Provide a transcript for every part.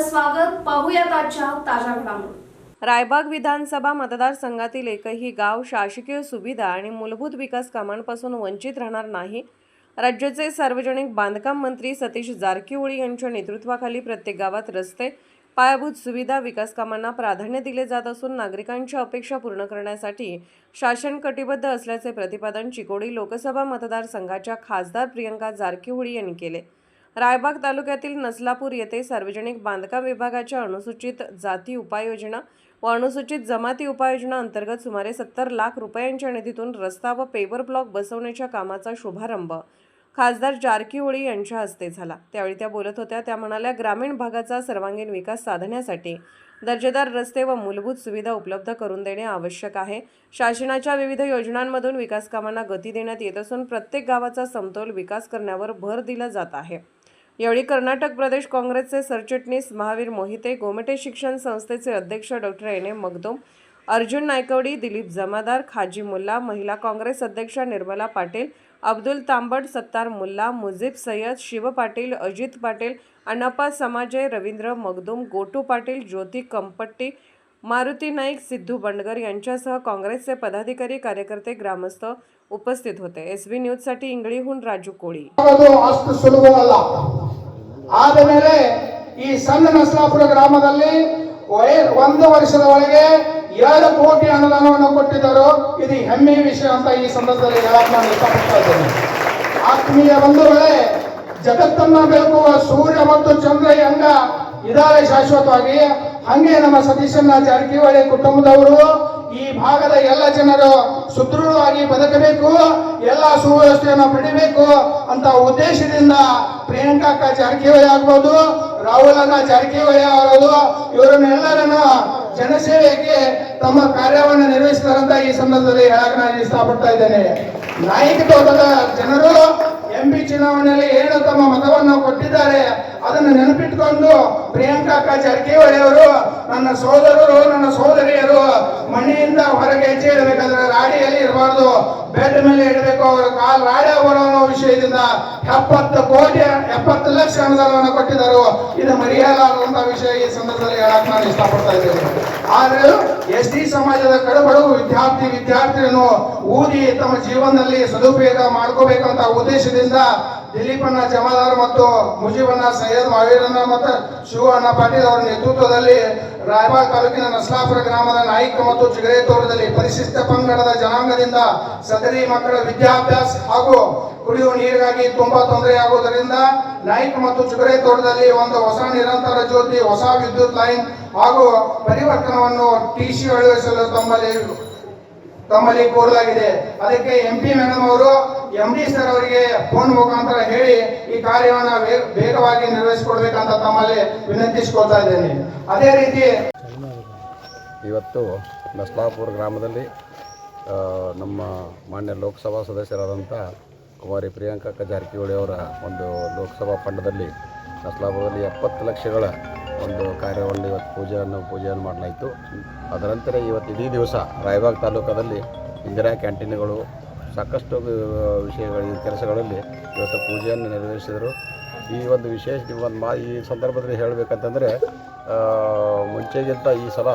आपलं स्वागत. पाहूयात आजच्या ताज्या घडामोडी. रायबाग विधानसभा मतदारसंघातील एकही गाव शासकीय सुविधा आणि मूलभूत विकास कामांपासून वंचित राहणार नाही. राज्याचे सार्वजनिक बांधकाम मंत्री सतीश जारकिहोळी यांच्या नेतृत्वाखाली प्रत्येक गावात रस्ते, पायाभूत सुविधा, विकास कामांना प्राधान्य दिले जात असून नागरिकांच्या अपेक्षा पूर्ण करण्यासाठी शासन कटिबद्ध असल्याचे प्रतिपादन चिकोडी लोकसभा मतदारसंघाच्या खासदार प्रियंका जारकिहोळी यांनी केले. रायबाग तालुक्यातील नसलापूर येथे सार्वजनिक बांधकाम विभागाच्या अनुसूचित जाती उपाययोजना व अनुसूचित जमाती उपाययोजना अंतर्गत सुमारे 70 लाख रुपयांच्या निधीतून रस्ता व पेवर ब्लॉक बसवण्याच्या कामाचा शुभारंभ खासदार जारकिहोळी यांच्या हस्ते झाला. त्यावेळी त्या बोलत होत्या. त्या म्हणाल्या, ग्रामीण भागाचा सर्वांगीण विकास साधण्यासाठी दर्जेदार रस्ते व मूलभूत सुविधा उपलब्ध करून देणे आवश्यक आहे. शासनाच्या विविध योजनांमधून विकास कामांना गती देण्यात येत असून प्रत्येक गावाचा समतोल विकास करण्यावर भर दिला जात आहे. यावेळी कर्नाटक प्रदेश काँग्रेसचे सरचिटणीस महावीर मोहिते, गोमटे शिक्षण संस्थेचे अध्यक्ष डॉक्टर एन मगदूम, अर्जुन नायकवडी, दिलीप जमादार, खाजी मुल्ला, महिला काँग्रेस अध्यक्षा निर्मला पाटील, अब्दुल तांबड, सत्तार मुल्ला, मुजीब सय्यद, शिव पाटील, अजित पाटील, अण्णाप्पा समाजे, रवींद्र मगदूम, गोटू पाटील, ज्योती कंपट्टी, मारुती नाईक, सिद्धू बंडगर यांच्यासह काँग्रेसचे पदाधिकारी, कार्यकर्ते, ग्रामस्थ उपस्थित होते. एसबी न्यूजसाठी इंगळीहून राजू कोळी. ಅಷ್ಟು ಸುಲಭವಲ್ಲ. ಆದಮೇಲೆ ಈ ಸಣ್ಣ ನಸಲಾಪುರ ಗ್ರಾಮದಲ್ಲಿ 1 ವರ್ಷದ ಒಳಗೆ 2 ಕೋಟಿ ಅನುದಾನವನ್ನು ಕೊಟ್ಟಿದ್ದರು. ಇದು ಹೆಮ್ಮೆಯ ವಿಷಯ ಅಂತ ಈ ಸಂದರ್ಭದಲ್ಲಿ ಹೇಳಕ್ಕೆ ನಾನು ಇಷ್ಟಪಡ್ತಾ ಇದ್ದೇನೆ. ಆತ್ಮೀಯ ಬಂಧುಗಳೇ, ಜಗತ್ತನ್ನ ಬೆಳಗುವ ಸೂರ್ಯ ಮತ್ತು ಚಂದ್ರ ಹೆಂಗ ಇದಾರೆ ಶಾಶ್ವತವಾಗಿ, ಹಂಗೆ ನಮ್ಮ ಸತೀಶಣ್ಣ ಜಾರಕಿಹೊಳಿ ಕುಟುಂಬದವರು ಈ ಭಾಗದ ಎಲ್ಲ ಜನರು ಸುದೃಢವಾಗಿ ಬದುಕಬೇಕು, ಎಲ್ಲ ಸುವ್ಯವಸ್ಥೆಯನ್ನು ಪಡಿಬೇಕು ಅಂತ ಉದ್ದೇಶದಿಂದ ಪ್ರಿಯಾಂಕಾ ಜಾರಕಿಹೊಳಿ ಆಗ್ಬೋದು, ರಾಹುಲ್ ಜಾರಕಿಹೊಳಿ ಅವರದು, ಇವರನ್ನೆಲ್ಲರನ್ನು ಜನಸೇವೆಗೆ ತಮ್ಮ ಕಾರ್ಯವನ್ನು ನಿರ್ವಹಿಸಿದಾರಂತ ಈ ಸಂದರ್ಭದಲ್ಲಿ ಹೇಳಕ್ಕೆ ನಾನು ಇಷ್ಟಪಡ್ತಾ ಇದ್ದೇನೆ. ನಾಯಕತ್ವದ ಜನರು ಎಂಪಿ ಚುನಾವಣೆಯಲ್ಲಿ ಏನು ತಮ್ಮ ಮತವನ್ನು ಕೊಟ್ಟಿದ್ದಾರೆ ಅದನ್ನು ನೆನಪಿಟ್ಟುಕೊಂಡು ಪ್ರಿಯಾಂಕಾ ಜಾರಕಿಹೊಳಿ ಅವರು ನನ್ನ ಸೋದರರು, ನನ್ನ ಸೋದರಿಯರು ಮನೆಯಿಂದ ಹೊರಗೆ ಹೆಜ್ಜೆ ಇಡಬೇಕಾದ್ರೆ ರಾಡಿಯಲ್ಲಿ ಇರಬಾರ್ದು, ಬೆಡ್ ಮೇಲೆ ಇಡಬೇಕು. ಅವರ ಕಾಲ್ ರಾಡಿ ಬರೋ ವಿಷಯದಿಂದ 70 ಲಕ್ಷ ಅನುದಾನವನ್ನು ಕೊಟ್ಟಿದ್ದರು. ಇದು ಮರೆಯಲಾಗದಂತಹ ವಿಷಯ ಈ ಸಂದರ್ಭದಲ್ಲಿ ಹೇಳಕ್ ನಾನು ಇಷ್ಟಪಡ್ತಾ ಇದ್ದೇನೆ. ಆದ್ರೆ ಎಸ್ಟಿ ಸಮಾಜದ ಕಡುಬಡು ವಿದ್ಯಾರ್ಥಿಯನ್ನು ಊದಿ ತಮ್ಮ ಜೀವನದಲ್ಲಿ ಸದುಪಯೋಗ ಮಾಡ್ಕೋಬೇಕಂತ ಉದ್ದೇಶದಿಂದ ದಿಲೀಪಣ್ಣ ಜಮಾದಾರ್ ಮತ್ತು ಮುಜೀಬಣ್ಣ ಸೈಯದ್, ಮಾವೀರಣ್ಣ ಮತ್ತು ಶಿವಣ್ಣ ಪಾಟೀಲ್ ಅವರ ನೇತೃತ್ವದಲ್ಲಿ ರಾಯಬಾಗ್ ತಾಲೂಕಿನ ನಸಲಾಪುರ ಗ್ರಾಮದ ನಾಯ್ಕ ಮತ್ತು ಚಿಗರೆ ತೋಟದಲ್ಲಿ ಪರಿಶಿಷ್ಟ ಪಂಗಡದ ಜನಾಂಗದಿಂದ ಸದರಿ ಮಕ್ಕಳ ವಿದ್ಯಾಭ್ಯಾಸ ಹಾಗೂ ಕುಡಿಯುವ ನೀರಿಗಾಗಿ ತುಂಬಾ ತೊಂದರೆ ಆಗುವುದರಿಂದ ನಾಯ್ಕ ಮತ್ತು ಚಿಗರೆ ತೋಟದಲ್ಲಿ ಒಂದು ಹೊಸ ನಿರಂತರ ಜ್ಯೋತಿ, ಹೊಸ ವಿದ್ಯುತ್ ಲೈನ್ ಹಾಗೂ ಪರಿವರ್ತನವನ್ನು ಟಿಸಿ ಅಳವಡಿಸಲು ತಮ್ಮಲ್ಲಿ ಕೋರಲಾಗಿದೆ. ಅದಕ್ಕೆ ಎಂಪಿ ಮೇಡಮ್ ಅವರು ಎಂಡಿ ಸರ್ ಅವರಿಗೆ ಫೋನ್ ಮುಖಾಂತರ ಹೇಳಿ ಈ ಕಾರ್ಯವನ್ನು ಬೇಗವಾಗಿ ನಿರ್ವಹಿಸಿಕೊಡ್ಬೇಕಂತ ತಮ್ಮಲ್ಲಿ ವಿನಂತಿಸಿಕೊಳ್ತಾ ಇದ್ದೇನೆ. ಅದೇ ರೀತಿ ಇವತ್ತು ನಸಲಾಪುರ ಗ್ರಾಮದಲ್ಲಿ ನಮ್ಮ ಮಾನ್ಯ ಲೋಕಸಭಾ ಸದಸ್ಯರಾದಂಥ ಕುಮಾರಿ ಪ್ರಿಯಾಂಕಾ ಜಾರಕಿಹೊಳಿ ಅವರ ಒಂದು ಲೋಕಸಭಾ ಫಂಡದಲ್ಲಿ ನಸಲಾಪುರದಲ್ಲಿ 70 ಲಕ್ಷಗಳ ಒಂದು ಕಾರ್ಯವನ್ನು ಇವತ್ತು ಪೂಜೆಯನ್ನು ಮಾಡಲಾಯಿತು. ಅದರ ನಂತರ ಇವತ್ತು ಇಡೀ ದಿವಸ ರಾಯಬಾಗ್ ತಾಲೂಕದಲ್ಲಿ ಇಂದಿರಾ ಕ್ಯಾಂಟೀನ್ಗಳು ಸಾಕಷ್ಟು ಕೆಲಸಗಳಲ್ಲಿ ಇವತ್ತು ಪೂಜೆಯನ್ನು ನೆರವೇರಿಸಿದರು. ಈ ಒಂದು ವಿಶೇಷ ಈ ಸಂದರ್ಭದಲ್ಲಿ ಹೇಳಬೇಕಂತಂದರೆ, ಮುಂಚೆಗಿಂತ ಈ ಸಲ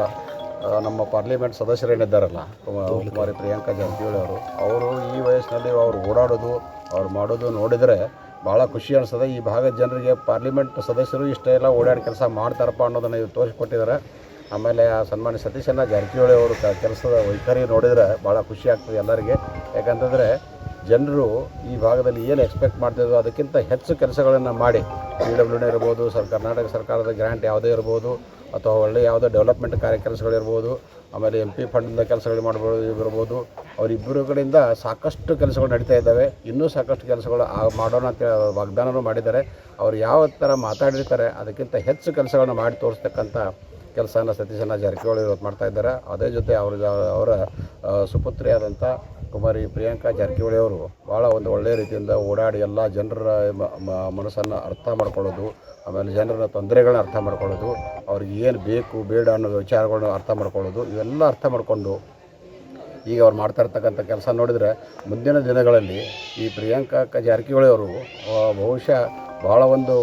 ನಮ್ಮ ಪಾರ್ಲಿಮೆಂಟ್ ಸದಸ್ಯರೇನಿದ್ದಾರಲ್ಲ ಕುಮಾರಿ ಪ್ರಿಯಾಂಕಾ ಜಾರಕಿಹೊಳಿ ಅವರು ಈ ವಯಸ್ಸಿನಲ್ಲಿ ಅವರು ಓಡಾಡೋದು, ಅವ್ರು ಮಾಡೋದು ನೋಡಿದರೆ ಭಾಳ ಖುಷಿ ಅನಿಸ್ತದೆ. ಈ ಭಾಗದ ಜನರಿಗೆ ಪಾರ್ಲಿಮೆಂಟ್ ಸದಸ್ಯರು ಇಷ್ಟೆಲ್ಲ ಓಡಾಡಿ ಕೆಲಸ ಮಾಡ್ತಾರಪ್ಪ ಅನ್ನೋದನ್ನು ಇವರು ತೋರಿಸ್ಕೊಟ್ಟಿದ್ದಾರೆ. ಆಮೇಲೆ ಸನ್ಮಾನ್ಯ ಸತೀಶಣ್ಣ ಜಾರಕಿಹೊಳಿ ಅವರು ಕೆಲಸದ ವೈಖರಿ ನೋಡಿದರೆ ಭಾಳ ಖುಷಿ ಆಗ್ತದೆ ಎಲ್ಲರಿಗೆ. ಯಾಕಂತಂದರೆ ಜನರು ಈ ಭಾಗದಲ್ಲಿ ಏನು ಎಕ್ಸ್ಪೆಕ್ಟ್ ಮಾಡ್ತಿದ್ರು ಅದಕ್ಕಿಂತ ಹೆಚ್ಚು ಕೆಲಸಗಳನ್ನು ಮಾಡಿ, PWD ಇರ್ಬೋದು, ಕರ್ನಾಟಕ ಸರ್ಕಾರದ ಗ್ರ್ಯಾಂಟ್ ಯಾವುದೇ ಇರ್ಬೋದು, ಅಥವಾ ಒಳ್ಳೆಯ ಯಾವುದೋ ಡೆವಲಪ್ಮೆಂಟ್ ಕೆಲಸಗಳಿರ್ಬೋದು, ಆಮೇಲೆ MP ಫಂಡಿಂದ ಕೆಲಸಗಳು ಇರ್ಬೋದು, ಅವರಿಬ್ಬರು ಕಡೆಯಿಂದ ಸಾಕಷ್ಟು ಕೆಲಸಗಳು ನಡೀತಾ ಇದ್ದಾವೆ. ಇನ್ನೂ ಸಾಕಷ್ಟು ಕೆಲಸಗಳು ಮಾಡೋಣ ಅಂತ ವಾಗ್ದಾನವೂ ಮಾಡಿದ್ದಾರೆ. ಅವರು ಯಾವ ಥರ ಮಾತಾಡಿರ್ತಾರೆ ಅದಕ್ಕಿಂತ ಹೆಚ್ಚು ಕೆಲಸಗಳನ್ನು ಮಾಡಿ ತೋರಿಸ್ತಕ್ಕಂಥ ಕೆಲಸನ ಸತೀಶಣ್ಣ ಜಾರಕಿಹೊಳಿ ಇವತ್ತು ಮಾಡ್ತಾ ಇದ್ದಾರೆ. ಅದೇ ಜೊತೆ ಅವರ ಸುಪುತ್ರಿಯಾದಂಥ ಕುಮಾರಿ ಪ್ರಿಯಾಂಕಾ ಜಾರಕಿಹೊಳಿ ಅವರು ಭಾಳ ಒಂದು ಒಳ್ಳೆಯ ರೀತಿಯಿಂದ ಓಡಾಡಿ ಎಲ್ಲ ಜನರ ಮನಸ್ಸನ್ನು ಅರ್ಥ ಮಾಡ್ಕೊಳ್ಳೋದು, ಆಮೇಲೆ ಜನರ ತೊಂದರೆಗಳನ್ನ ಅರ್ಥ ಮಾಡ್ಕೊಳ್ಳೋದು, ಅವ್ರಿಗೆ ಏನು ಬೇಕು ಬೇಡ ಅನ್ನೋ ವಿಚಾರಗಳನ್ನ ಅರ್ಥ ಮಾಡ್ಕೊಳ್ಳೋದು, ಇವೆಲ್ಲ ಅರ್ಥ ಮಾಡಿಕೊಂಡು ಈಗ ಅವ್ರು ಮಾಡ್ತಾ ಇರ್ತಕ್ಕಂಥ ಕೆಲಸ ನೋಡಿದರೆ ಮುಂದಿನ ದಿನಗಳಲ್ಲಿ ಈ ಪ್ರಿಯಾಂಕಾ ಜಾರಕಿಹೊಳಿ ಅವರು ಬಹುಶಃ ಭಾಳ ಒಂದು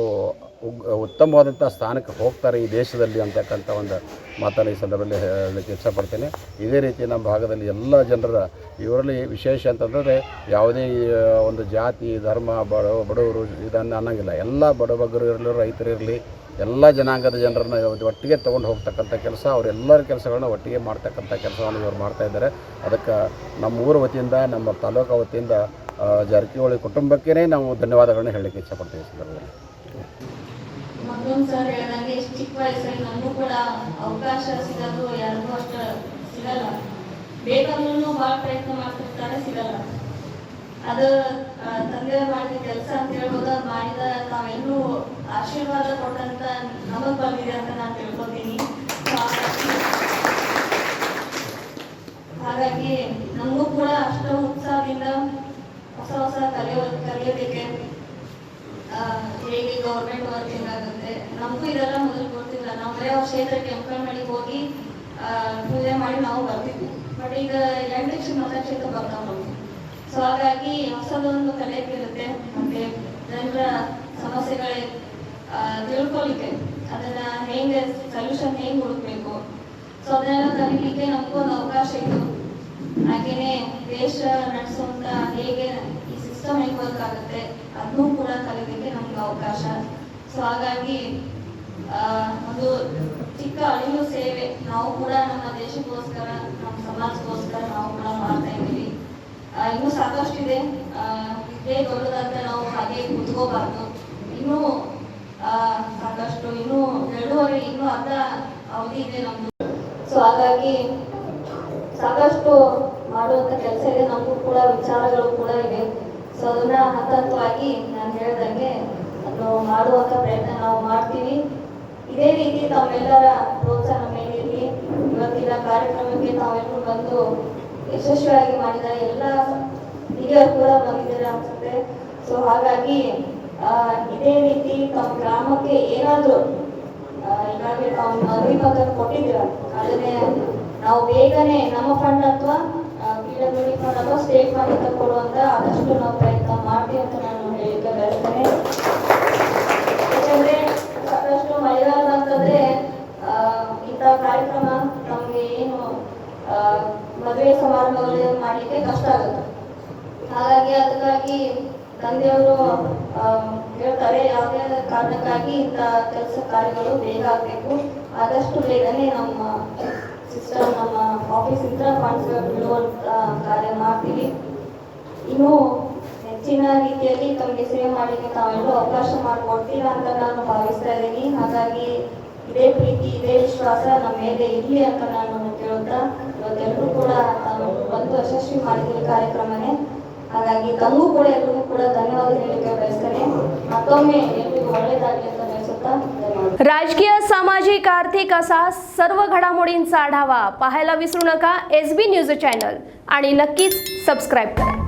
ಉತ್ತಮವಾದಂಥ ಸ್ಥಾನಕ್ಕೆ ಹೋಗ್ತಾರೆ ಈ ದೇಶದಲ್ಲಿ ಅಂತಕ್ಕಂಥ ಒಂದು ಮಾತನ್ನು ಈ ಸಂದರ್ಭದಲ್ಲಿ ಹೇಳಲಿಕ್ಕೆ ಇಷ್ಟಪಡ್ತೇನೆ. ಇದೇ ರೀತಿ ನಮ್ಮ ಭಾಗದಲ್ಲಿ ಎಲ್ಲ ಜನರ ಇವರಲ್ಲಿ ವಿಶೇಷ ಅಂತಂದರೆ ಯಾವುದೇ ಒಂದು ಜಾತಿ ಧರ್ಮ ಬಡವರು ಇದನ್ನು ಅನ್ನೋಂಗಿಲ್ಲ. ಎಲ್ಲ ಬಡಬಗ್ಗರು ಇರಲಿ, ರೈತರು ಇರಲಿ, ಎಲ್ಲ ಜನಾಂಗದ ಜನರನ್ನು ಒಟ್ಟಿಗೆ ತೊಗೊಂಡು ಹೋಗ್ತಕ್ಕಂಥ ಕೆಲಸ, ಅವರೆಲ್ಲರ ಕೆಲಸಗಳನ್ನ ಒಟ್ಟಿಗೆ ಮಾಡ್ತಕ್ಕಂಥ ಕೆಲಸವನ್ನು ಇವರು ಮಾಡ್ತಾಯಿದ್ದಾರೆ. ಅದಕ್ಕೆ ನಮ್ಮ ಊರ ವತಿಯಿಂದ, ನಮ್ಮ ತಾಲೂಕು ವತಿಯಿಂದ ಜಾರಕಿಹೊಳಿ ಕುಟುಂಬಕ್ಕೇ ನಾವು ಧನ್ಯವಾದಗಳನ್ನ ಹೇಳಲಿಕ್ಕೆ ಇಷ್ಟಪಡ್ತೀವಿ. ಸಂದರ್ಭದಲ್ಲಿ ಮತ್ತೊಂದು ಸರ್ ಹೇಳ್ದಂಗೆ ಇಷ್ಟು ಚಿಕ್ಕ ವಯಸ್ಸಲ್ಲಿ ನಮಗೂ ಕೂಡ ಅವಕಾಶ ಸಿಗೋದು ಯಾರಿಗೂ ಅಷ್ಟು ಸಿಗಲ್ಲ. ಬೇಕಾದ್ರೂ ಭಾಳ ಪ್ರಯತ್ನ ಮಾಡ್ತಿರ್ತಾರೆ, ಸಿಗಲ್ಲ. ಅದು ತಂದೆ ಮಾಡಿದ ಕೆಲಸ ಅಂತ ಹೇಳ್ಬೋದು. ಅದು ಮಾಡಿದ ನಾವೆಲ್ಲರೂ ಆಶೀರ್ವಾದ ಕೊಟ್ಟಂತ ನಮಗೆ ಬಂದಿದೆ ಅಂತ ನಾನು ತಿಳ್ಕೊತೀನಿ. ಹಾಗಾಗಿ ನಮಗೂ ಕೂಡ ಅಷ್ಟು ಉತ್ಸಾಹದಿಂದ ಹೊಸ ಕಲಿಯೋದಕ್ಕೆ ಹೇಗೆ ಗೌರ್ಮೆಂಟ್ ವರ್ಕ್ ಹೆಂಗಾಗುತ್ತೆ, ನಮಗೂ ಇದೆಲ್ಲ ಮೊದಲು ಗೊತ್ತಿಲ್ಲ. ನಾವು ಬರೀ ಅವ್ರ ಕ್ಷೇತ್ರಕ್ಕೆ ಎಂಪ್ಲಾಯ್ಮೆಂಟ್ಗೆ ಹೋಗಿ ಪೂಜೆ ಮಾಡಿ ನಾವು ಬರ್ತಿದ್ವಿ. ಬಟ್ ಈಗ ಎಲೆಕ್ಷನ್ ಮತಕ್ಷೇತ್ರ ಬರ್ತಾವೆ ನಮಗೆ. ಸೊ ಹಾಗಾಗಿ ಹೊಸದೊಂದು ಕಲಿಯಕ್ಕಿರುತ್ತೆ. ಮತ್ತೆ ಜನರ ಸಮಸ್ಯೆಗಳೇ ತಿಳ್ಕೊಲಿಕ್ಕೆ, ಅದನ್ನ ಹೆಂಗೆ ಸೊಲ್ಯೂಷನ್ ಹೆಂಗೆ ಹುಡುಕ್ಬೇಕು, ಸೊ ಅದನ್ನೆಲ್ಲ ಕಲಿಲಿಕ್ಕೆ ನಮಗೂ ಒಂದು ಅವಕಾಶ ಇತ್ತು. ಹಾಗೇನೆ ದೇಶ ನಡೆಸುವಂತ ಹೇಗೆ ಈ ಸಿಸ್ಟಮ್ ಹೆಂಗೆ ವರ್ಕ್ ಆಗುತ್ತೆ ಅದನ್ನೂ ಕೂಡ ಕಲಿಲಿಕ್ಕೆ ನಮ್ಗೆ ಅವಕಾಶ. ಸೊ ಹಾಗಾಗಿ ಒಂದು ಚಿಕ್ಕ ಅಳಿಲು ಸೇವೆ ನಾವು ಕೂಡ ನಮ್ಮ ದೇಶಕ್ಕೋಸ್ಕರ, ನಮ್ಮ ಸಮಾಜಕ್ಕೋಸ್ಕರ ನಾವು ಕೂಡ ಮಾಡ್ತಾ ಇದ್ದೀವಿ. ಇನ್ನೂ ಸಾಕಷ್ಟಿದೆ. ಇದೇ ದೊಡ್ಡದಂತ ನಾವು ಹಾಗೆ ಕುತ್ಕೋಬಾರ್ದು. ಇನ್ನೂ ಸಾಕಷ್ಟು, ಇನ್ನೂ 2.5 ಇನ್ನೂ ಅರ್ಧ ಅವಧಿ ಇದೆ ನಮ್ದು. ಸೊ ಹಾಗಾಗಿ ಸಾಕಷ್ಟು ಮಾಡುವಂತ ಕೆಲಸ ಇದೆ. ನಮಗೂ ಕೂಡ ವಿಚಾರಗಳು ಕೂಡ ಇವೆ. ಸೊ ಅದನ್ನ ಹಂತವಾಗಿ ನಾನು ಹೇಳ್ದಂಗೆ ಅದು ಮಾಡುವಂತ ಪ್ರಯತ್ನ ನಾವು ಮಾಡ್ತೀವಿ. ಇದೇ ರೀತಿ ತಾವೆಲ್ಲರ ಪ್ರೋತ್ಸಾಹ ಮೇಲಿರಲಿ. ಇವತ್ತಿನ ಕಾರ್ಯಕ್ರಮಕ್ಕೆ ತಾವೆಲ್ಲರೂ ಬಂದು ಯಶಸ್ವಿಯಾಗಿ ಮಾಡಿದ ಎಲ್ಲ ಹಿರಿಯರು ಕೂಡ ಬಂದಿದ್ದಾರೆ ಅನ್ಸುತ್ತೆ. ಸೊ ಹಾಗಾಗಿ ಇದೇ ರೀತಿ ತಮ್ಮ ಗ್ರಾಮಕ್ಕೆ ಏನಾದರೂ ಈಗಾಗಲೇ ತಾವು ಮನವಿ ಪತ್ರ ಕೊಟ್ಟಿದ್ದೀರ, ಅದನ್ನೇ ನಾವು ಬೇಗನೆ ನಮ್ಮ ಫಂಡ್ ಅಥವಾ PWD ಫಂಡ್ ಅಥವಾ ಸ್ಟೇಟ್ ಫಂಡ್ ಅಂತ ಕೊಡುವಂತ ಆದಷ್ಟು ನಾವು ಪ್ರಯತ್ನ ಮಾಡ್ತೀವಿ ಅಂತ ನಾನು ಹೇಳಿಕೆ ಬಯಸ್ತೇನೆ. ಯಾಕಂದ್ರೆ ಸಾಕಷ್ಟು ಮಳೆಗಾಲ ಅಂತಂದ್ರೆ ಇಂಥ ಕಾರ್ಯಕ್ರಮ ನಮ್ಗೆ ಏನು ಮದುವೆ ಸಮಾರಂಭಗಳು ಮಾಡ್ಲಿಕ್ಕೆ ಕಷ್ಟ ಆಗುತ್ತೆ. ಹಾಗಾಗಿ ಅದಕ್ಕಾಗಿ ತಂದೆಯವರು ಹೇಳ್ತಾರೆ, ಯಾವುದೇ ಕಾರಣಕ್ಕಾಗಿ ಇಂಥ ಕೆಲಸ ಕಾರ್ಯಗಳು ಬೇಗ ಆಗಬೇಕು. ಆದಷ್ಟು ಬೇಗನೆ ನಮ್ಮ ಸಿಸ್ಟಮ್, ನಮ್ಮ ಆಫೀಸ್ ಇಂದ ಫಂಡ್ಸ್ ಬಿಡುವಂತ ಕಾರ್ಯ ಮಾಡ್ತೀವಿ. ಇನ್ನೂ ಹೆಚ್ಚಿನ ರೀತಿಯಲ್ಲಿ ತಮಗೆ ಸೇವೆ ಮಾಡಲಿಕ್ಕೆ ತಾವೆಲ್ಲರೂ ಅವಕಾಶ ಮಾಡಿಕೊಡ್ತೀರಾ ಅಂತ ನಾನು ಭಾವಿಸ್ತಾ ಇದ್ದೀನಿ. ಹಾಗಾಗಿ ಇದೇ ಪ್ರೀತಿ, ಇದೇ ವಿಶ್ವಾಸ ನಮ್ಮ ಮೇಲೆ ಇರಲಿ ಅಂತ ನಾನು ಕೇಳುತ್ತಾ, ಇವತ್ತೆಲ್ಲರೂ ಕೂಡ ತಾನು ಬಂದು ಯಶಸ್ವಿ ಮಾಡಿದ್ದೀವಿ ಕಾರ್ಯಕ್ರಮನೇ. ಹಾಗಾಗಿ ತಮಗೂ ಕೂಡ ಎಲ್ಲರಿಗೂ ಕೂಡ ಧನ್ಯವಾದ ಹೇಳಲಿಕ್ಕೆ ಬಯಸ್ತೇನೆ. मत्तोम्मे ಎಲ್ಲರಿಗೂ ಒಳ್ಳೆಯದಾಗಲಿ ಅಂತ ಬಯಸುತ್ತಾ ಧನ್ಯವಾದ. राजकीय, सामाजिक, आर्थिक असा सर्व घडामोडींचा आढावा पाहायला विसरू नका SB न्यूज चॅनल आणि नक्कीच सबस्क्राईब करा.